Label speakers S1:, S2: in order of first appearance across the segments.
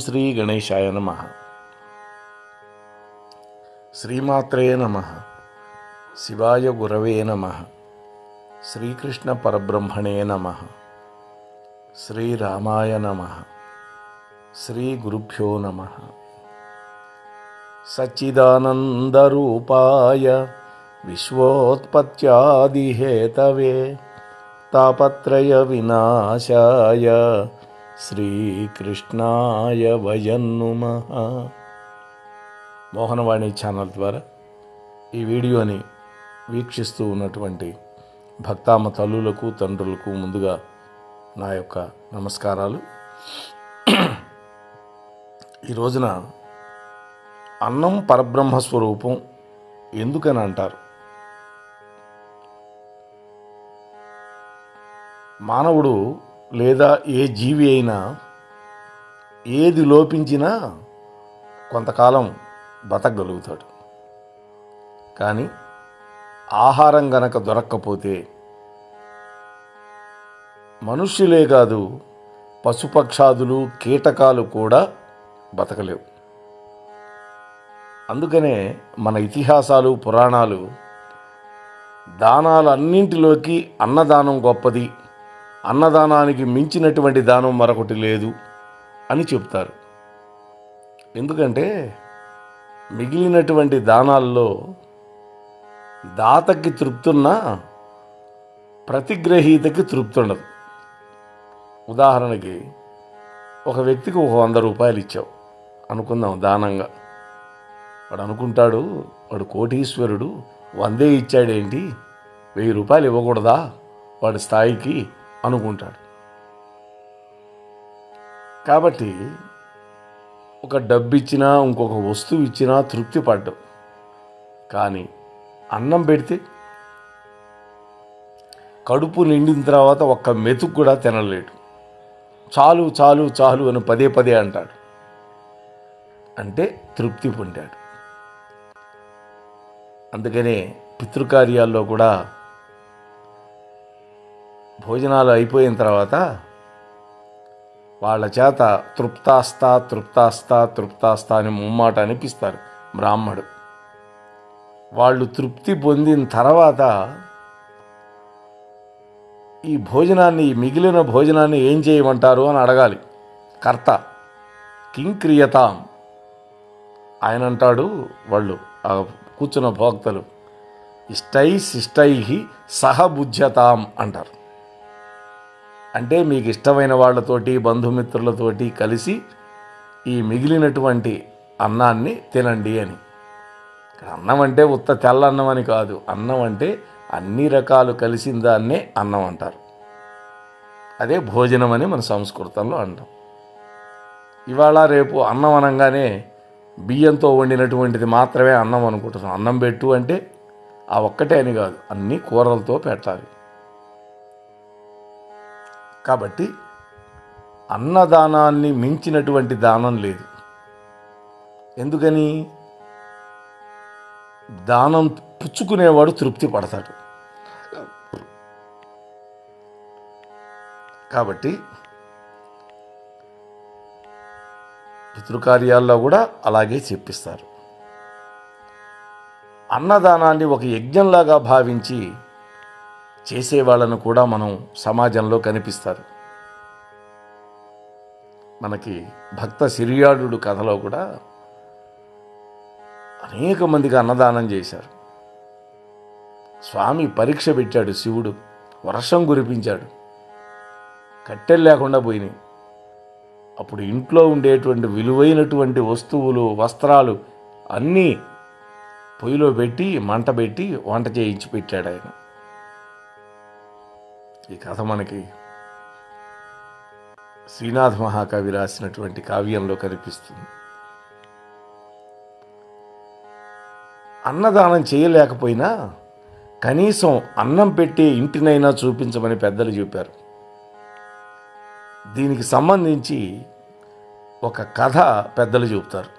S1: శ్రీ గణేశాయ నమః. శ్రీమాత్రే నమః. శివాయ గురవే నమః. శ్రీకృష్ణ పరబ్రహ్మణే నమః. శ్రీరామాయ నమః. శ్రీ గురుభ్యో నమః. సచ్చిదానందరూపాయ విశ్వోత్పత్యాదిహేతవే తాపత్రయ వినాశాయ శ్రీకృష్ణాయ వయం నమః. మోహనవాణి ఛానల్ ద్వారా ఈ వీడియోని వీక్షిస్తూ ఉన్నటువంటి భక్తామ తల్లులకు తండ్రులకు ముందుగా నా యొక్క నమస్కారాలు. ఈ రోజున అన్నం పరబ్రహ్మస్వరూపం ఎందుకని అంటారు? మానవుడు లేదా ఏ జీవి అయినా ఏది లోపించినా కొంతకాలం బతకగలుగుతాడు. కానీ ఆహారం గనక దొరక్కపోతే మనుష్యులే కాదు, పశుపక్షాదులు కీటకాలు కూడా బతకలేవు. అందుకనే మన ఇతిహాసాలు పురాణాలు దానాలన్నింటిలోకి అన్నదానం గొప్పది, అన్నదానానికి మించినటువంటి దానం మరొకటి లేదు అని చెప్తారు. ఎందుకంటే మిగిలినటువంటి దానాల్లో దాతకి తృప్తున్నా ప్రతిగ్రహీతకి తృప్తి ఉండదు. ఉదాహరణకి ఒక వ్యక్తికి 100 రూపాయలు ఇచ్చావు అనుకుందాం దానంగా. వాడు అనుకుంటాడు, వాడు కోటీశ్వరుడు 100 ఇచ్చాడేంటి, 1000 రూపాయలు ఇవ్వకూడదా వాడి స్థాయికి అనుకుంటాడు. కాబట్టి ఒక డబ్బు ఇచ్చినా ఇంకొక వస్తువు ఇచ్చినా తృప్తి పడ్డం. కానీ అన్నం పెడితే కడుపు నిండిన తర్వాత ఒక్క మెతుకు కూడా తినలేడు. చాలు చాలు చాలు అని పదే పదే అంటాడు. అంటే తృప్తి పొందాడు. అందుకనే పితృకార్యాల్లో కూడా భోజనాలు అయిపోయిన తర్వాత వాళ్ళ చేత తృప్తాస్తా తృప్తాస్తా తృప్తాస్తా అని ముమ్మాట అనిపిస్తారు బ్రాహ్మడు. వాళ్ళు తృప్తి పొందిన తర్వాత ఈ భోజనాన్ని, మిగిలిన భోజనాన్ని ఏం చేయమంటారు అని అడగాలి కర్త. కిం క్రియతాం, ఆయన అంటాడు, వాళ్ళు కూర్చున్న భోక్తలు ఇష్టై శిష్టై సహభుజ్యతాం అంటారు. అంటే మీకు ఇష్టమైన వాళ్ళతోటి బంధుమిత్రులతోటి కలిసి ఈ మిగిలినటువంటి అన్నాన్ని తినండి అని. అన్నం అంటే ఉత్త తెల్ల అన్నం అని కాదు. అన్నం అంటే అన్ని రకాలు కలిసిన దాన్నే అన్నం అంటారు. అదే భోజనం అని మన సంస్కృతంలో అంటాం. ఇవాళ రేపు అన్నం అనగానే బియ్యంతో వండినటువంటిది మాత్రమే అన్నం అనుకుంటున్నాం. అన్నం పెట్టు అంటే ఆ ఒక్కటే అని కాదు, అన్ని కూరలతో పెట్టాలి. కాబట్టి అన్నదానాన్ని మించినటువంటి దానం లేదు. ఎందుకని? దానం పుచ్చుకునేవాడు తృప్తి పడతాడు. కాబట్టి పితృకార్యాల్లో కూడా అలాగే చెప్పిస్తారు. అన్నదానాన్ని ఒక యజ్ఞంలాగా భావించి చేసేవాళ్ళను కూడా మనం సమాజంలో కనిపిస్తారు. మనకి భక్త సిరియాడు కథలో కూడా అనేక మందికి అన్నదానం చేశారు. స్వామి పరీక్ష పెట్టాడు. శివుడు వర్షం కురిపించాడు, కట్టెలు లేకుండా పోయినాయి. అప్పుడు ఇంట్లో ఉండేటువంటి విలువైనటువంటి వస్తువులు, వస్త్రాలు అన్నీ పొయ్యిలో పెట్టి మంట పెట్టి వంట చేయించి పెట్టాడు ఆయన. ఈ కథ మనకి శ్రీనాథ మహాకవి రాసినటువంటి కావ్యంలో కనిపిస్తుంది. అన్నదానం చేయలేకపోయినా కనీసం అన్నం పెట్టే ఇంటినైనా చూపించమని పెద్దలు చెప్పారు. దీనికి సంబంధించి ఒక కథ పెద్దలు చెబుతారు.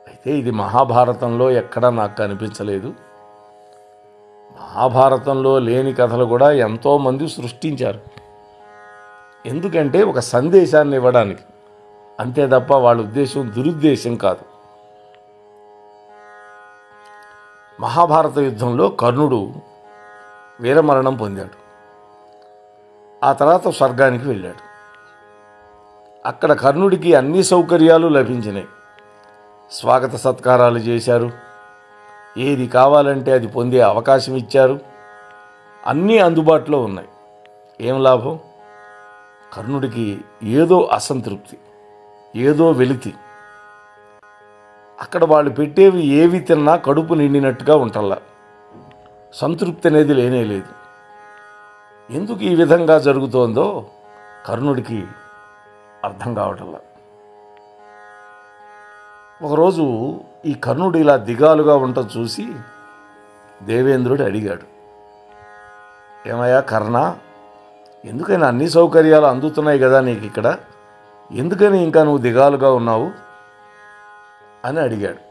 S1: అయితే ఇది మహాభారతంలో ఎక్కడా నాకు కనిపించలేదు. మహాభారతంలో లేని కథలు కూడా ఎంతోమంది సృష్టించారు. ఎందుకంటే ఒక సందేశాన్ని ఇవ్వడానికి. అంతే తప్ప వాళ్ళ ఉద్దేశం దురుద్దేశం కాదు. మహాభారత యుద్ధంలో కర్ణుడు వీరమరణం పొందాడు. ఆ తర్వాత స్వర్గానికి వెళ్ళాడు. అక్కడ కర్ణుడికి అన్ని సౌకర్యాలు లభించినాయి. స్వాగత సత్కారాలు చేశారు, ఏది కావాలంటే అది పొందే అవకాశం ఇచ్చారు, అన్నీ అందుబాటులో ఉన్నాయి. ఏం లాభం? కర్ణుడికి ఏదో అసంతృప్తి, ఏదో వెలితి. అక్కడ వాళ్ళు పెట్టేవి ఏవి తిన్నా కడుపు నిండినట్టుగా ఉంటల్లా, సంతృప్తి అనేది లేనే లేదు. ఎందుకు ఈ విధంగా జరుగుతోందో కర్ణుడికి అర్థం కావటంలా. ఒకరోజు ఈ కర్ణుడు ఇలా దిగాలుగా ఉండటం చూసి దేవేంద్రుడు అడిగాడు, ఏమయ్యా కర్ణ, ఎందుకని అన్ని సౌకర్యాలు అందుతున్నాయి కదా నీకు ఇక్కడ, ఎందుకని ఇంకా నువ్వు దిగాలుగా ఉన్నావు అని అడిగాడు.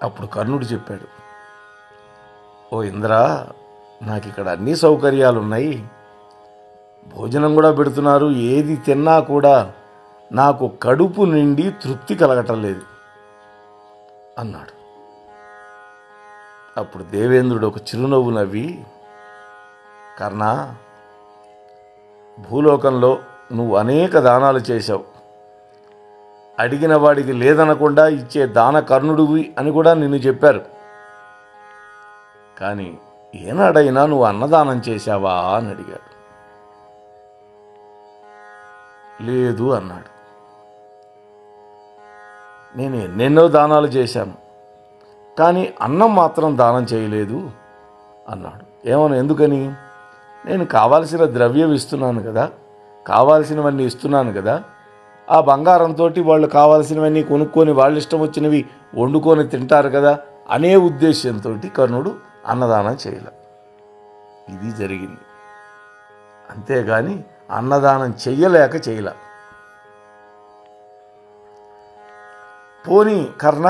S1: అప్పుడు కర్ణుడు చెప్పాడు, ఓ ఇంద్ర, నాకు ఇక్కడ అన్ని సౌకర్యాలు ఉన్నాయి, భోజనం కూడా పెడుతున్నారు, ఏది తిన్నా కూడా నాకు కడుపు నిండి తృప్తి కలగటం లేదు అన్నాడు. అప్పుడు దేవేంద్రుడు ఒక చిరునవ్వు నవ్వి, కర్ణ, భూలోకంలో నువ్వు అనేక దానాలు చేశావు, అడిగిన వాడికి లేదనకుండా ఇచ్చే దాన కర్ణుడివి అని కూడా నిన్ను చెప్పారు. కానీ ఏనాడైనా నువ్వు అన్నదానం చేశావా అని అడిగాడు. లేదు అన్నాడు. నేను ఎన్నెన్నో దానాలు చేశాను, కానీ అన్నం మాత్రం దానం చేయలేదు అన్నాడు. ఏమన్నా ఎందుకని? నేను కావాల్సిన ద్రవ్యం ఇస్తున్నాను కదా, కావాల్సినవన్నీ ఇస్తున్నాను కదా, ఆ బంగారంతో వాళ్ళు కావాల్సినవన్నీ కొనుక్కొని వాళ్ళ ఇష్టం వచ్చినవి వండుకొని తింటారు కదా అనే ఉద్దేశంతో కర్ణుడు అన్నదానం చేయలే. ఇది జరిగింది. అంతేగాని అన్నదానం చెయ్యలేక చేయలే. పోనీ కర్ణ,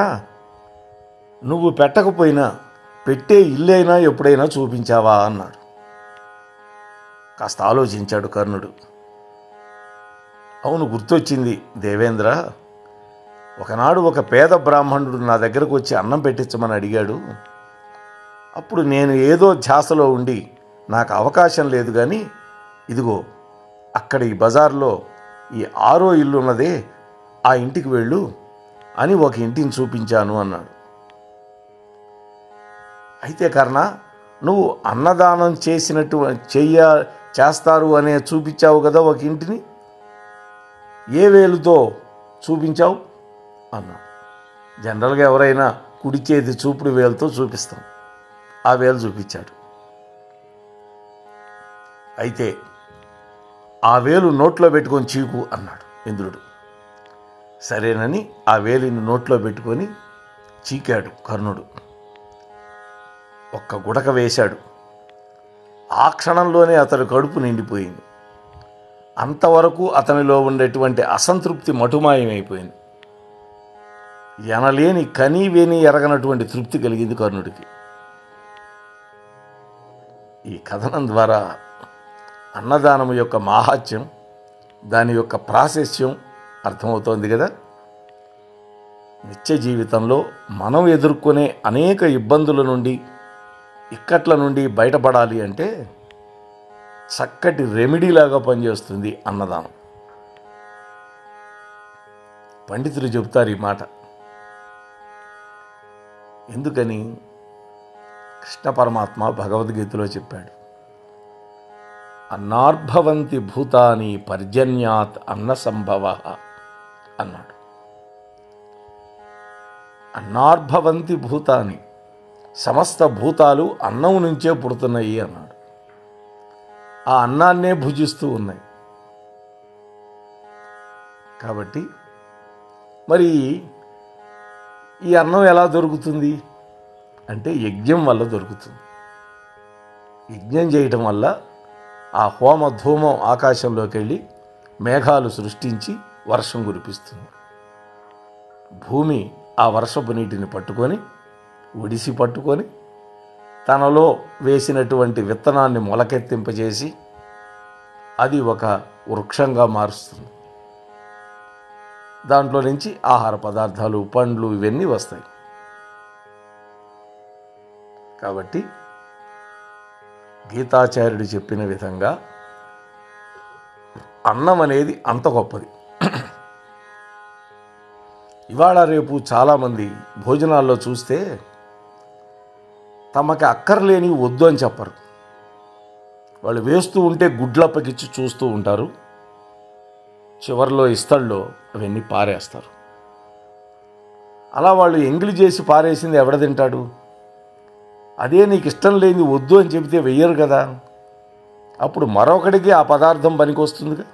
S1: నువ్వు పెట్టకపోయినా పెట్టే ఇల్లైనా ఎప్పుడైనా చూపించావా అన్నాడు. కాస్త ఆలోచించాడు కర్ణుడు. అవును, గుర్తొచ్చింది దేవేంద్ర, ఒకనాడు ఒక పేద బ్రాహ్మణుడు నా దగ్గరకు వచ్చి అన్నం పెట్టించమని అడిగాడు. అప్పుడు నేను ఏదో ధ్యాసలో ఉండి నాకు అవకాశం లేదు, కానీ ఇదిగో అక్కడ ఈ బజార్లో ఈ 6వ ఇల్లు ఉన్నదే, ఆ ఇంటికి వెళ్ళు అని ఒక ఇంటిని చూపించాను అన్నాడు. అయితే కర్ణ, నువ్వు అన్నదానం చేస్తారు అనే చూపించావు కదా ఒక ఇంటిని, ఏ వేలుతో చూపించావు అన్నాడు. జనరల్గా ఎవరైనా కుడి చేతి చూపుడు వేలుతో చూపిస్తాం, ఆ వేలు చూపించాడు. అయితే ఆ వేలు నోట్లో పెట్టుకొని చీకు అన్నాడు ఇంద్రుడు. సరేనని ఆ వేలిని నోట్లో పెట్టుకొని చీకాడు కర్ణుడు. ఒక్క గుడక వేశాడు. ఆ క్షణంలోనే అతడు కడుపు నిండిపోయింది. అంతవరకు అతనిలో ఉండేటువంటి అసంతృప్తి మటుమాయమైపోయింది. ఎనలేని కనీవేని ఎరగనటువంటి తృప్తి కలిగింది కర్ణుడికి. ఈ కథనం ద్వారా అన్నదానం యొక్క మాహాత్యం, దాని యొక్క ప్రాశస్యం అర్థమవుతోంది కదా. నిత్య జీవితంలో మనం ఎదుర్కొనే అనేక ఇబ్బందుల నుండి, ఇక్కట్ల నుండి బయటపడాలి అంటే చక్కటి రెమెడీలాగా పనిచేస్తుంది అన్నదానం. పండితులు చెబుతారు ఈ మాట. ఎందుకని? కృష్ణ పరమాత్మ భగవద్గీతలో చెప్పాడు, అన్నార్భవంతి భూతాని పర్జన్యాత్ అన్న సంభవ అన్నాడు. అన్నార్భవంతి భూతాని, సమస్త భూతాలు అన్నం నుంచే పుడుతున్నాయి అన్నాడు. ఆ అన్నాన్నే భుజిస్తూ ఉన్నాయి. కాబట్టి మరి ఈ అన్నం ఎలా దొరుకుతుంది అంటే యజ్ఞం వల్ల దొరుకుతుంది. యజ్ఞం చేయటం వల్ల ఆ హోమ ధూమం ఆకాశంలోకి వెళ్ళి మేఘాలు సృష్టించి వర్షం కురిపిస్తుంది. భూమి ఆ వర్షపు నీటిని పట్టుకొని, ఒడిసి పట్టుకొని, తనలో వేసినటువంటి విత్తనాన్ని మొలకెత్తింపజేసి అది ఒక వృక్షంగా మారుస్తుంది. దాంట్లో నుంచి ఆహార పదార్థాలు, పండ్లు ఇవన్నీ వస్తాయి. కాబట్టి గీతాచార్యుడు చెప్పిన విధంగా అన్నం అనేది అంత గొప్పది. ఇవాళ రేపు చాలామంది భోజనాల్లో చూస్తే తమకి అక్కర్లేని వద్దు అని చెప్పరు. వాళ్ళు వేస్తూ ఉంటే గుడ్లప్పకిచ్చి చూస్తూ ఉంటారు. చివరిలో ఇస్తళ్ళలో అవన్నీ పారేస్తారు. అలా వాళ్ళు ఎంగిలి చేసి పారేసింది ఎవడ తింటాడు? అదే నీకు ఇష్టం లేని వద్దు అని చెబితే వెయ్యరు కదా. అప్పుడు మరొకడికి ఆ పదార్థం పనికొస్తుందిగా.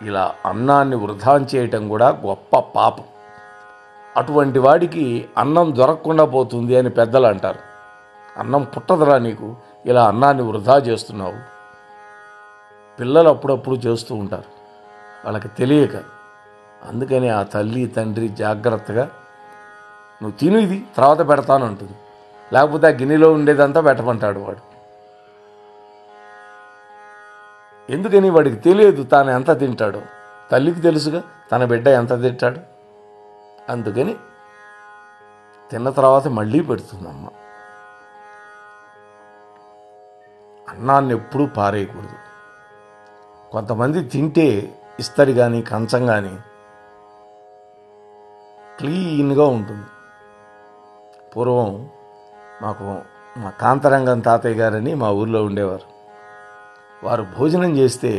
S1: ఇలా అన్నాన్ని వృధా చేయటం కూడా గొప్ప పాపం. అటువంటి వాడికి అన్నం దొరకకుండా పోతుంది అని పెద్దలు అంటారు. అన్నం పుట్టదురా నీకు, ఇలా అన్నాన్ని వృధా చేస్తున్నావు. పిల్లలు అప్పుడప్పుడు చేస్తూ ఉంటారు, వాళ్ళకి తెలియక. అందుకని ఆ తల్లి తండ్రి జాగ్రత్తగా నువ్వు తిను, ఇది తర్వాత పెడతాను అంటుంది. లేకపోతే ఆ గిన్నెలో ఉండేదంతా పెట్టమంటాడు వాడు. ఎందుకని? వాడికి తెలియదు తాను ఎంత తింటాడో. తల్లికి తెలుసుగా తన బిడ్డ ఎంత తింటాడు. అందుకని తిన్న తర్వాత మళ్ళీ పెడుతుందమ్మ. అన్నాన్ని ఎప్పుడూ పారేయకూడదు. కొంతమంది తింటే ఇస్తరి కానీ కంచం కానీ క్లీన్గా ఉంటుంది. పూర్వం మా కాంతరంగం తాతయ్య గారని మా ఊర్లో ఉండేవారు. వారు భోజనం చేస్తే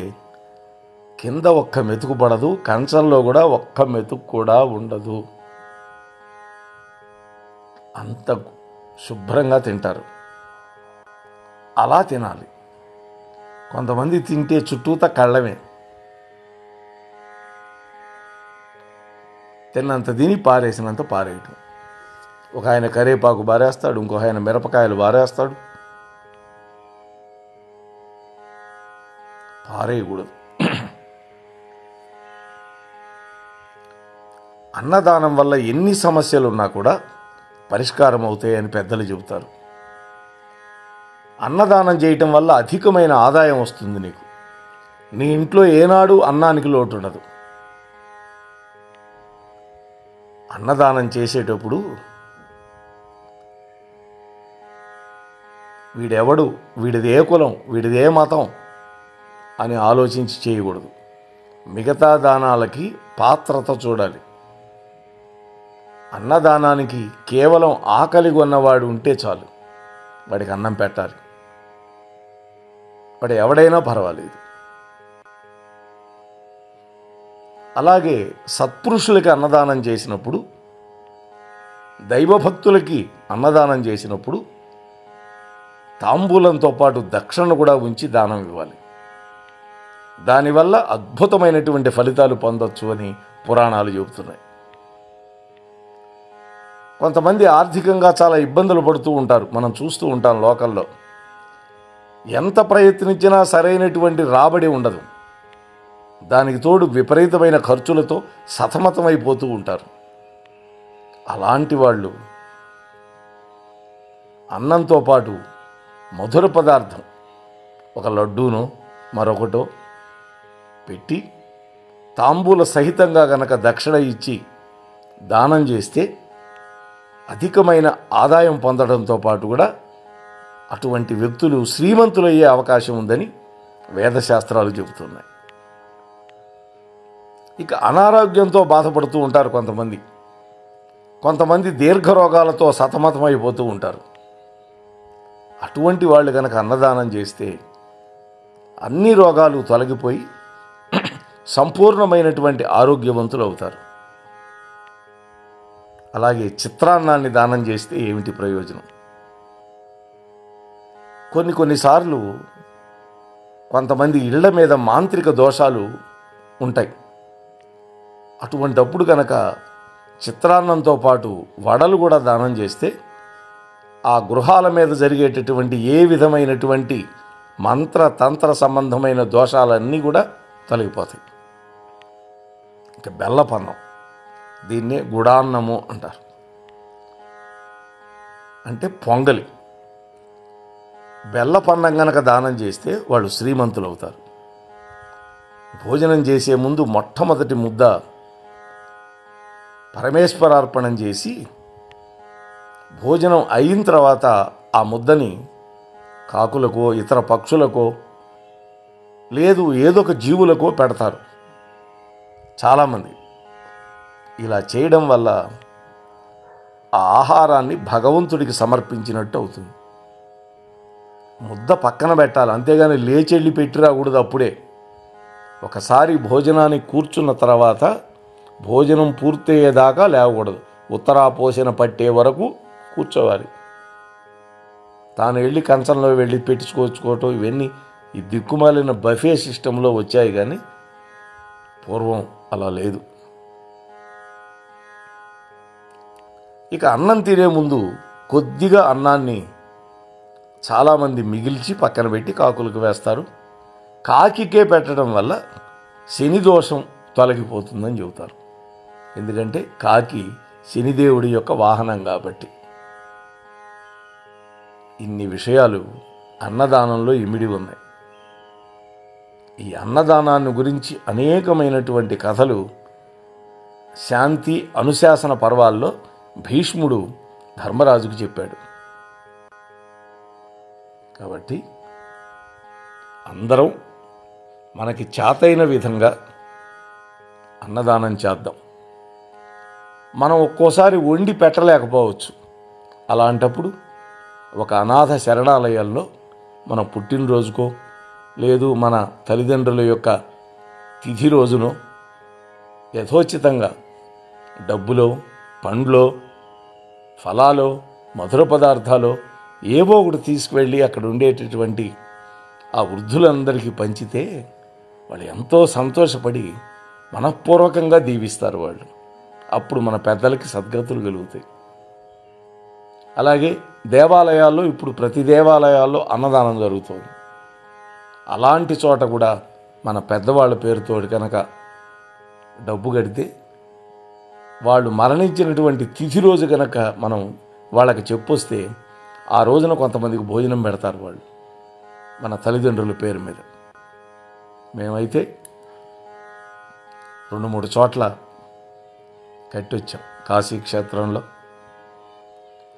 S1: కింద ఒక్క మెతుకు పడదు, కంచంలో కూడా ఒక్క మెతుకు కూడా ఉండదు. అంత శుభ్రంగా తింటారు. అలా తినాలి. కొంతమంది తింటే చుట్టూతా కళ్ళమే. తిన్నంత తిని పారేసినంత పారేయటం. ఒక ఆయన కరేపాకు బారేస్తాడు, ఇంకో ఆయన మిరపకాయలు బారేస్తాడు. పారేయకూడదు. అన్నదానం వల్ల ఎన్ని సమస్యలు ఉన్నా కూడా పరిష్కారం అవుతాయని పెద్దలు చెబుతారు. అన్నదానం చేయటం వల్ల అధికమైన ఆదాయం వస్తుంది నీకు. నీ ఇంట్లో ఏనాడు అన్నానికి లోటు ఉండదు. అన్నదానం చేసేటప్పుడు వీడెవడు, వీడిది ఏ కులం, వీడిది ఏ మతం అని ఆలోచించి చేయకూడదు. మిగతా దానాలకి పాత్రత చూడాలి. అన్నదానానికి కేవలం ఆకలి కొన్నవాడు ఉంటే చాలు, వాడికి అన్నం పెట్టాలి. వాడు ఎవడైనా పర్వాలేదు. అలాగే సత్పురుషులకి అన్నదానం చేసినప్పుడు, దైవభక్తులకి అన్నదానం చేసినప్పుడు తాంబూలంతో పాటు దక్షిణ కూడా ఉంచి దానం ఇవ్వాలి. దానివల్ల అద్భుతమైనటువంటి ఫలితాలు పొందొచ్చు అని పురాణాలు చెబుతున్నాయి. కొంతమంది ఆర్థికంగా చాలా ఇబ్బందులు పడుతూ ఉంటారు. మనం చూస్తూ ఉంటాం లోకల్లో. ఎంత ప్రయత్నించినా సరైనటువంటి రాబడి ఉండదు. దానికి తోడు విపరీతమైన ఖర్చులతో సతమతమైపోతూ ఉంటారు. అలాంటి వాళ్ళు అన్నంతో పాటు మధుర పదార్థం, ఒక లడ్డూనో మరొకటో పెట్టి తాంబూల సహితంగా గనక దక్షిణ ఇచ్చి దానం చేస్తే అధికమైన ఆదాయం పొందడంతో పాటు కూడా అటువంటి వ్యక్తులు శ్రీమంతులయ్యే అవకాశం ఉందని వేదశాస్త్రాలు చెబుతున్నాయి. ఇక అనారోగ్యంతో బాధపడుతూ ఉంటారు కొంతమంది దీర్ఘరోగాలతో సతమతమైపోతూ ఉంటారు. అటువంటి వాళ్ళు కనుక అన్నదానం చేస్తే అన్ని రోగాలు తొలగిపోయి సంపూర్ణమైనటువంటి ఆరోగ్యవంతులు అవుతారు. అలాగే చిత్రాన్నాన్ని దానం చేస్తే ఏమిటి ప్రయోజనం? కొన్నిసార్లు కొంతమంది ఇళ్ల మీద మాంత్రిక దోషాలు ఉంటాయి. అటువంటప్పుడు కనుక చిత్రాన్నంతో పాటు వడలు కూడా దానం చేస్తే ఆ గృహాల మీద జరిగేటటువంటి ఏ విధమైనటువంటి మంత్ర తంత్ర సంబంధమైన దోషాలన్నీ కూడా తొలగిపోతాయి. ఇక బెల్లపన్నం, దీన్నే గుడాన్నము అంటారు. అంటే పొంగలి. బెల్లపన్నం గనక దానం చేస్తే వాళ్ళు శ్రీమంతులు అవుతారు. భోజనం చేసే ముందు మొట్టమొదటి ముద్ద పరమేశ్వరార్పణం చేసి భోజనం అయిన తర్వాత ఆ ముద్దని కాకులకో ఇతర పక్షులకో లేదు ఏదో ఒక జీవులకో పెడతారు చాలామంది. ఇలా చేయడం వల్ల ఆ ఆహారాన్ని భగవంతుడికి సమర్పించినట్టు అవుతుంది. ముద్ద పక్కన పెట్టాలి, అంతేగాని లేచెళ్ళి పెట్టి రాకూడదు. అప్పుడే ఒకసారి భోజనానికి కూర్చున్న తర్వాత భోజనం పూర్తయ్యేదాకా లేవకూడదు. ఉత్తరాపోషణ పట్టే వరకు కూర్చోవాలి. తాను వెళ్ళి కంచంలో వెళ్ళి పెట్టించుకోవచ్చుకోవటం ఇవన్నీ ఈ దిక్కుమాలిన బఫే సిస్టంలో వచ్చాయి, కానీ పూర్వం అలా లేదు. ఇక అన్నం తినే ముందు కొద్దిగా అన్నాన్ని చాలామంది మిగిల్చి పక్కన పెట్టి కాకులకు వేస్తారు. కాకికే పెట్టడం వల్ల శని దోషం తొలగిపోతుందని చెబుతారు. ఎందుకంటే కాకి శనిదేవుడి యొక్క వాహనం కాబట్టి. ఇన్ని విషయాలు అన్నదానంలో ఇమిడి ఉన్నాయి. ఈ అన్నదానాన్ని గురించి అనేకమైనటువంటి కథలు శాంతి అనుశాసన పర్వాల్లో భీష్ముడు ధర్మరాజుకు చెప్పాడు. కాబట్టి అందరం మనకి చేతైన విధంగా అన్నదానం చేద్దాం. మనం ఒక్కోసారి వండి పెట్టలేకపోవచ్చు. అలాంటప్పుడు ఒక అనాథ శరణాలయాల్లో మన పుట్టినరోజుకో లేదు మన తల్లిదండ్రుల యొక్క తిథి రోజునో యథోచితంగా డబ్బులో పండ్లో ఫలాలో మధుర పదార్థాలు ఏవో ఒకటి తీసుకువెళ్ళి అక్కడ ఉండేటటువంటి ఆ వృద్ధులందరికీ పంచితే వాళ్ళు ఎంతో సంతోషపడి మనఃపూర్వకంగా దీవిస్తారు వాళ్ళు. అప్పుడు మన పెద్దలకి సద్గతులు కలుగుతాయి. అలాగే దేవాలయాల్లో ఇప్పుడు ప్రతి దేవాలయాల్లో అన్నదానం జరుగుతుంది. అలాంటి చోట కూడా మన పెద్దవాళ్ళ పేరుతో కనుక డబ్బు కడితే వాళ్ళు మరణించినటువంటి తిథి రోజు కనుక మనం వాళ్ళకి చెప్పొస్తే ఆ రోజున కొంతమందికి భోజనం పెడతారు వాళ్ళు మన తల్లిదండ్రుల పేరు మీద. మేమైతే 2-3 చోట్ల కట్టొచ్చాం. కాశీ క్షేత్రంలో,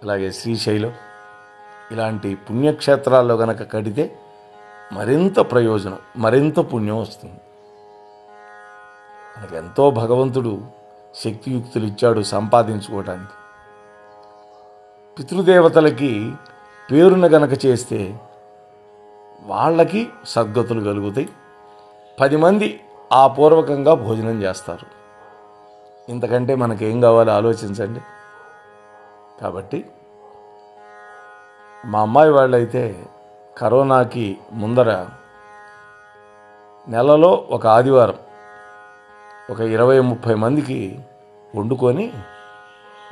S1: అలాగే శ్రీశైలం ఇలాంటి పుణ్యక్షేత్రాల్లో కనుక కడితే మరింత ప్రయోజనం, మరింత పుణ్యం వస్తుంది. మనకు ఎంతో భగవంతుడు శక్తియుక్తులు ఇచ్చాడు సంపాదించుకోవడానికి. పితృదేవతలకి పేరున గనక చేస్తే వాళ్ళకి సద్గతులు కలుగుతాయి. 10 మంది ఆ పూర్వకంగా భోజనం చేస్తారు. ఇంతకంటే మనకేం కావాలో ఆలోచించండి. కాబట్టి మా అమ్మాయి వాళ్ళైతే కరోనాకి ముందర నెలలో ఒక ఆదివారం ఒక 20-30 మందికి వండుకొని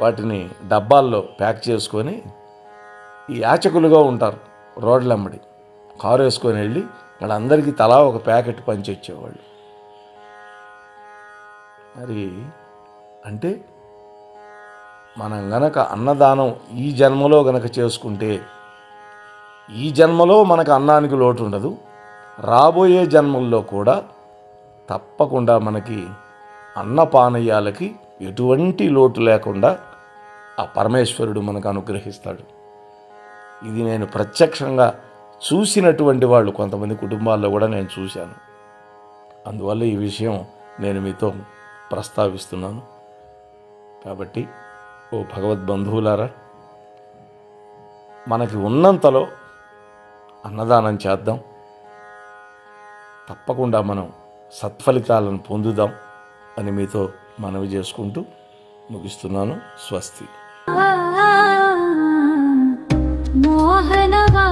S1: వాటిని డబ్బాల్లో ప్యాక్ చేసుకొని ఈ యాచకులుగా ఉంటారు రోడ్లమ్మడి కారు వేసుకొని వెళ్ళి వాళ్ళందరికీ తలా ఒక ప్యాకెట్ పంచి వచ్చేవాళ్ళు. మరి అంటే మనం గనక అన్నదానం ఈ జన్మలో గనక చేసుకుంటే ఈ జన్మలో మనకు అన్నానికి లోటు ఉండదు. రాబోయే జన్మల్లో కూడా తప్పకుండా మనకి అన్నపానీయాలకి ఎటువంటి లోటు లేకుండా ఆ పరమేశ్వరుడు మనకు అనుగ్రహిస్తాడు. ఇది నేను ప్రత్యక్షంగా చూసినటువంటి వాళ్ళు కొంతమంది కుటుంబాల్లో కూడా నేను చూశాను. అందువల్ల ఈ విషయం నేను మీతో ప్రస్తావిస్తున్నాను. కాబట్టి ఓ భగవద్బంధువులారా, మనకి ఉన్నంతలో అన్నదానం చేద్దాం. తప్పకుండా మనం సత్ఫలితాలను పొందుదాం అని మీతో మనవి చేసుకుంటూ ముగిస్తున్నాను. స్వస్తి. మోహనవా